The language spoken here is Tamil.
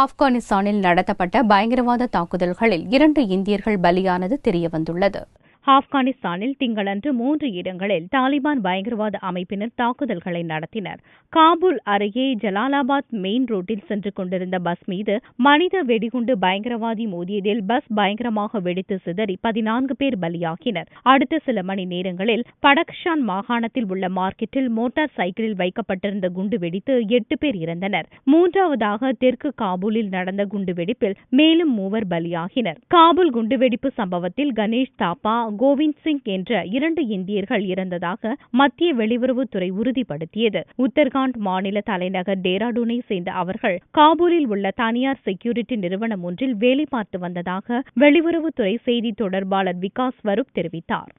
ஆப்கானிஸ்தானில் நடத்தப்பட்ட பயங்கரவாத தாக்குதல்களில் 2 இந்தியர்கள் பலியானது தெரியவந்துள்ளது. ஆப்கானிஸ்தானில் திங்களன்று 3 இடங்களில் தாலிபான் பயங்கரவாத அமைப்பினர் தாக்குதல்களை நடத்தினர். காபூல் அருகே ஜலாலாபாத் மெயின் ரோட்டில் சென்று கொண்டிருந்த பஸ் மீது மனித வெடிகுண்டு பயங்கரவாதி மோதியதில் பஸ் பயங்கரமாக வெடித்து சிதறி 14 பேர் பலியாகினர். அடுத்த சில மணி நேரங்களில் படக்ஷான் மாகாணத்தில் உள்ள மார்க்கெட்டில் மோட்டார் சைக்கிளில் வைக்கப்பட்டிருந்த குண்டு வெடித்து 8 பேர் இறந்தனர். மூன்றாவதாக தெற்கு காபூலில் நடந்த குண்டுவெடிப்பில் மேலும் 3 பலியாகினர். காபூல் குண்டுவெடிப்பு சம்பவத்தில் கணேஷ் தாப்பா, கோவிந்த் சிங் என்ற 2 இந்தியர்கள் இறந்ததாக மத்திய வெளியுறவுத்துறை உறுதிப்படுத்தியது. உத்தரகாண்ட் மாநில தலைநகர் டேராடூனை சேர்ந்த அவர்கள் காபூலில் உள்ள தனியார் செக்யூரிட்டி நிறுவனம் ஒன்றில் வேலை பார்த்து வந்ததாக வெளியுறவுத்துறை செய்தி தொடர்பாளர் விகாஸ் ஸ்வரூப் தெரிவித்தார்.